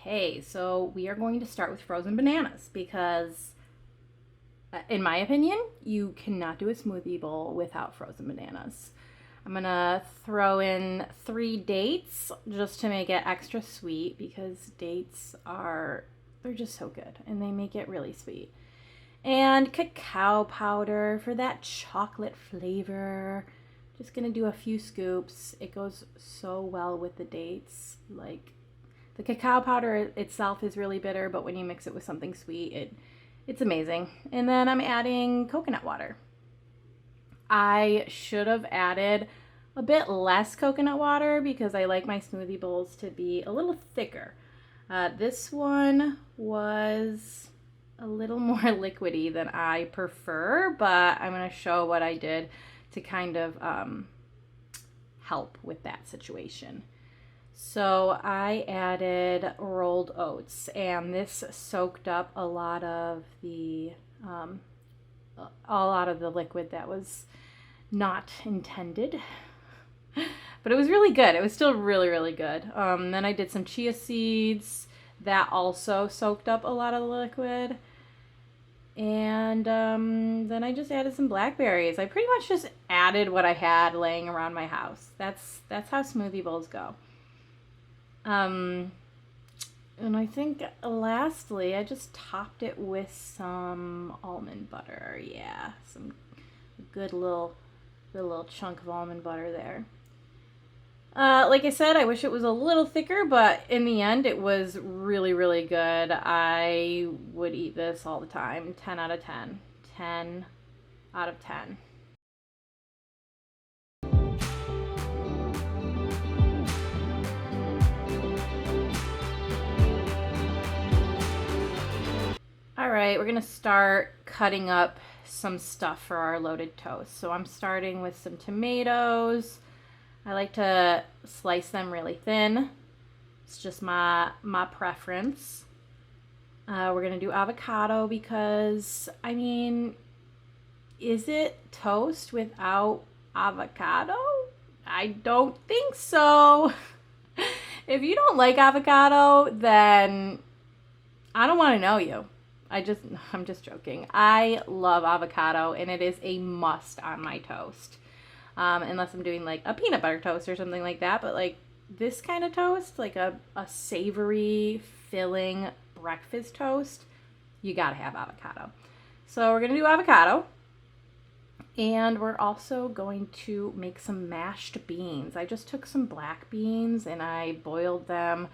Okay, so we are going to start with frozen bananas because, in my opinion, you cannot do a smoothie bowl without frozen bananas. I'm gonna throw in 3 dates just to make it extra sweet because they're just so good and they make it really sweet. And cacao powder for that chocolate flavor. Just gonna do a few scoops. It goes so well with the dates. Like, the cacao powder itself is really bitter, but when you mix it with something sweet, it's amazing. And then I'm adding coconut water. I should have added a bit less coconut water because I like my smoothie bowls to be a little thicker. This one was a little more liquidy than I prefer, but I'm going to show what I did to kind of help with that situation. So I added rolled oats, and this soaked up a lot of the liquid that was not intended. But it was really good. It was still really, really good. Then I did some chia seeds. That also soaked up a lot of the liquid. And then I just added some blackberries. I pretty much just added what I had laying around my house. That's how smoothie bowls go. And I think lastly, I just topped it with some almond butter. Yeah, some good little chunk of almond butter there. Like I said, I wish it was a little thicker, but in the end, it was really, really good. I would eat this all the time. 10 out of 10. 10 out of 10. All right, we're gonna start cutting up some stuff for our loaded toast. So I'm starting with some tomatoes. I like to slice them really thin. It's just my preference. We're gonna do avocado because, I mean, is it toast without avocado? I don't think so. If you don't like avocado, then I don't want to know you. I'm just joking. I love avocado and it is a must on my toast. Unless I'm doing like a peanut butter toast or something like that. But like this kind of toast, like a savory, filling breakfast toast, you gotta have avocado. So we're gonna do avocado. And we're also going to make some mashed beans. I just took some black beans and I boiled them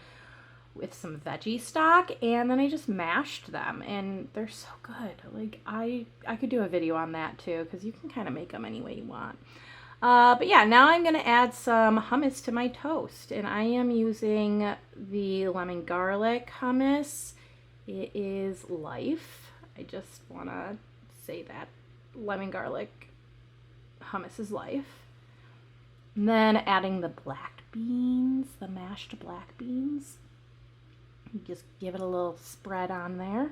with some veggie stock, and then I just mashed them, and they're so good. Like, I could do a video on that too, because you can kind of make them any way you want. But yeah, now I'm going to add some hummus to my toast, and I am using the lemon garlic hummus. It is life. I just want to say that lemon garlic hummus is life. And then adding the black beans, the mashed black beans. Just give it a little spread on there.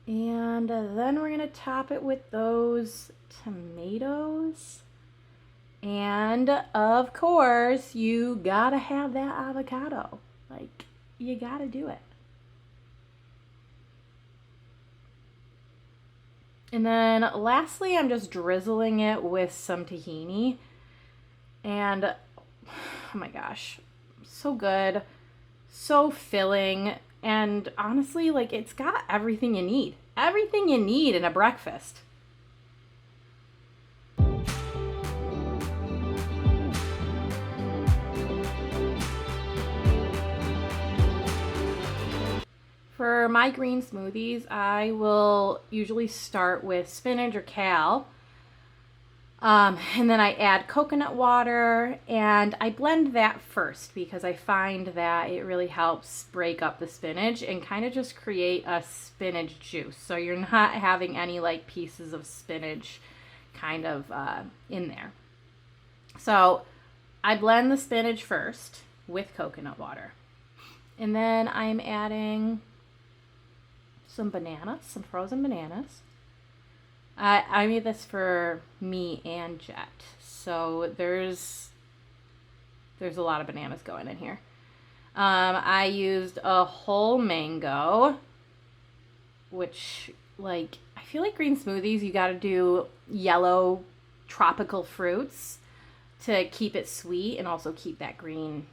And then we're going to top it with those tomatoes. And of course, you gotta have that avocado. Like, you gotta do it. And then lastly, I'm just drizzling it with some tahini. And oh my gosh, so good, so filling, and honestly, like, it's got everything you need. Everything you need in a breakfast. For my green smoothies, I will usually start with spinach or kale. And then I add coconut water and I blend that first because I find that it really helps break up the spinach and kind of just create a spinach juice. So you're not having any like pieces of spinach kind of in there. So I blend the spinach first with coconut water. And then I'm adding some bananas, some frozen bananas. I made this for me and Jet, so there's a lot of bananas going in here. I used a whole mango, which, like, I feel like green smoothies, you got to do yellow tropical fruits to keep it sweet and also keep that green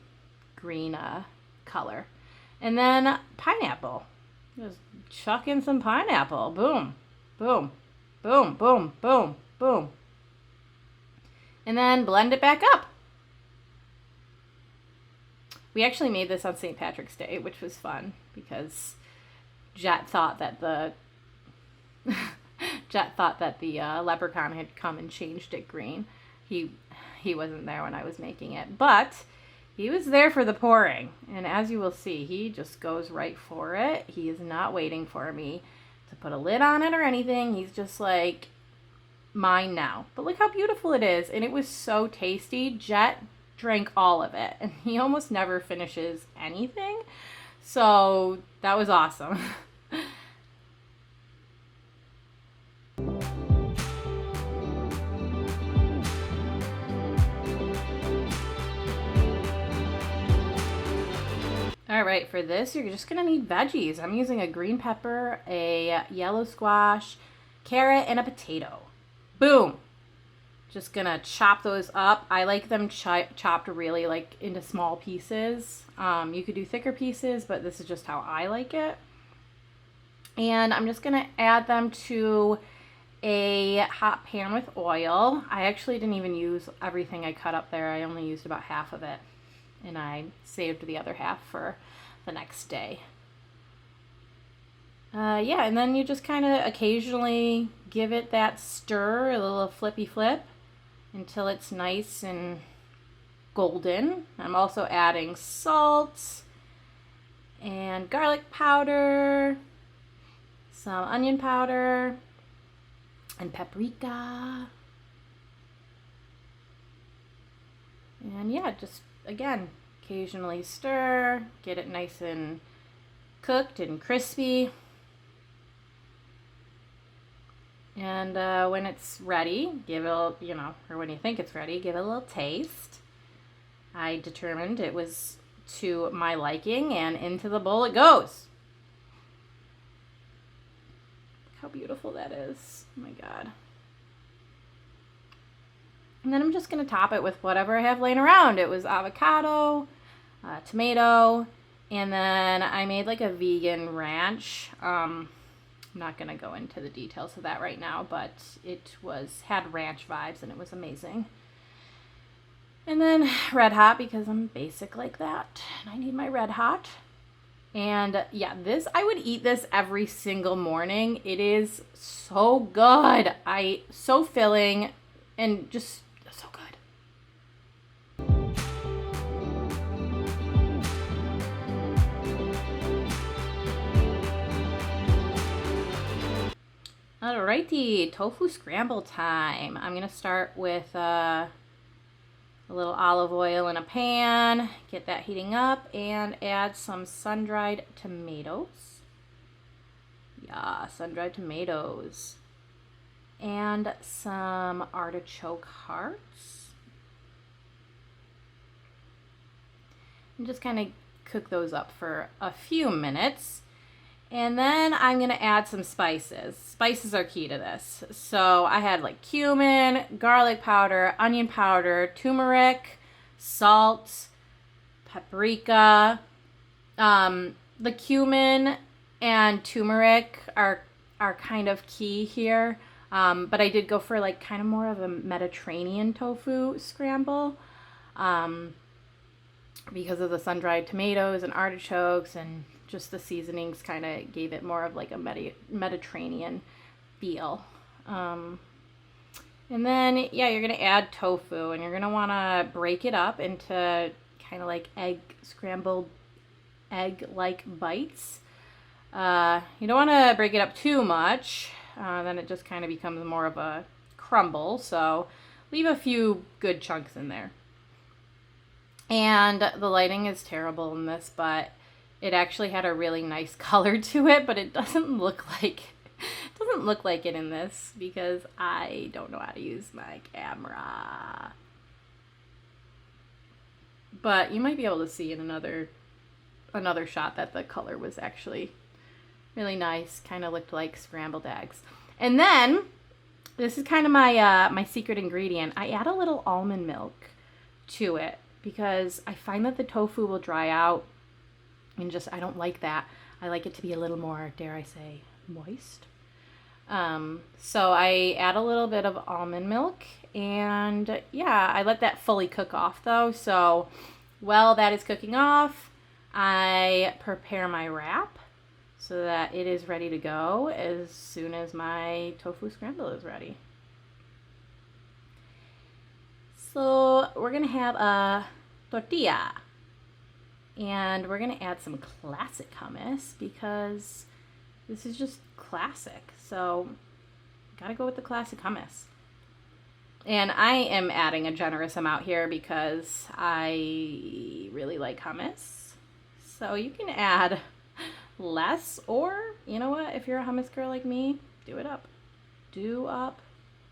color. And then pineapple. Just chuck in some pineapple. Boom, boom, boom, boom, boom, boom. And then blend it back up. We actually made this on St. Patrick's Day, which was fun because Jet thought that the leprechaun had come and changed it green. He wasn't there when I was making it, but he was there for the pouring. And as you will see, he just goes right for it. He is not waiting for me to put a lid on it or anything. He's just like, mine now. But look how beautiful it is. And it was so tasty. Jet drank all of it, and he almost never finishes anything. So that was awesome. All right, for this, you're just gonna need veggies. I'm using a green pepper, a yellow squash, carrot, and a potato. Boom. Just gonna chop those up. I like them chopped really like into small pieces. You could do thicker pieces, but this is just how I like it. And I'm just gonna add them to a hot pan with oil. I actually didn't even use everything I cut up there. I only used about half of it, and I saved the other half for the next day. Yeah, and then you just kind of occasionally give it that stir, a little flippy flip, until it's nice and golden. I'm also adding salt and garlic powder, some onion powder, and paprika. And yeah, just again, occasionally stir, get it nice and cooked and crispy. And when it's ready, give it a, or when you think it's ready, give it a little taste. I determined it was to my liking, and into the bowl it goes. How beautiful that is. Oh my God. And then I'm just going to top it with whatever I have laying around. It was avocado, tomato, and then I made like a vegan ranch. I'm not going to go into the details of that right now, but it had ranch vibes and it was amazing. And then Red Hot, because I'm basic like that and I need my Red Hot. And yeah, I would eat this every single morning. It is so good. So filling and just so good. Alrighty, tofu scramble time. I'm gonna start with a little olive oil in a pan, get that heating up, and add some sun-dried tomatoes. Yeah, sun-dried tomatoes. And some artichoke hearts. And just kind of cook those up for a few minutes. And then I'm going to add some spices. Spices are key to this. So I had like cumin, garlic powder, onion powder, turmeric, salt, paprika. The cumin and turmeric are kind of key here. But I did go for like kind of more of a Mediterranean tofu scramble. Because of the sun-dried tomatoes and artichokes, and just the seasonings kind of gave it more of like a Mediterranean feel. And then, yeah, you're going to add tofu, and you're going to want to break it up into kind of like scrambled egg-like bites. You don't want to break it up too much, then it just kind of becomes more of a crumble, so leave a few good chunks in there. And the lighting is terrible in this, but it actually had a really nice color to it, but it doesn't look like it in this because I don't know how to use my camera. But you might be able to see in another another shot that the color was actually really nice. Kind of looked like scrambled eggs. And then, this is kind of my my secret ingredient. I add a little almond milk to it because I find that the tofu will dry out and just, I don't like that. I like it to be a little more, dare I say, moist. So I add a little bit of almond milk, and yeah, I let that fully cook off though. So while that is cooking off, I prepare my wrap so that it is ready to go as soon as my tofu scramble is ready. So we're gonna have a tortilla, and we're gonna add some classic hummus because this is just classic. So gotta go with the classic hummus. And I am adding a generous amount here because I really like hummus. So you can add less, or you know what, if you're a hummus girl like me, do it up. Do up.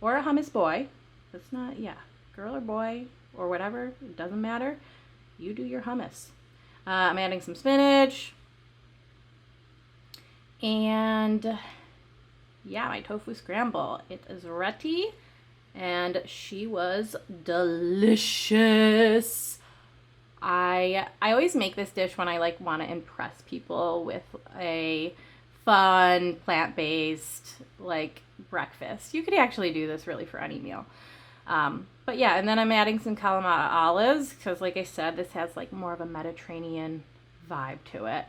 Or a hummus boy. That's not, yeah, girl or boy or whatever, it doesn't matter. You do your hummus. I'm adding some spinach. And yeah, my tofu scramble. It is ready. And she was delicious. I always make this dish when I like want to impress people with a fun plant-based like breakfast. You could actually do this really for any meal. But yeah, and then I'm adding some Kalamata olives because like I said, this has like more of a Mediterranean vibe to it.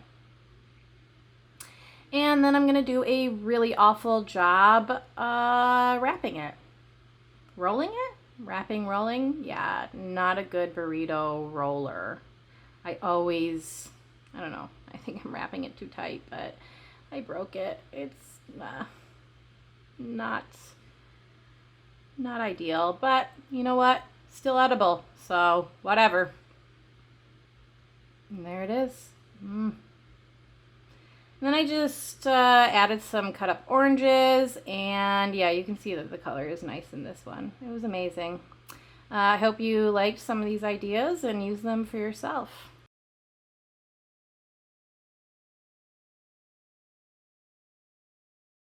And then I'm going to do a really awful job wrapping it. Rolling it? Wrapping, rolling? Yeah, not a good burrito roller. I don't know, I think I'm wrapping it too tight, but I broke it. It's not ideal, but you know what? Still edible, so whatever. And there it is. And then I just added some cut up oranges, and yeah, you can see that the color is nice in this one. It was amazing. I hope you liked some of these ideas and use them for yourself.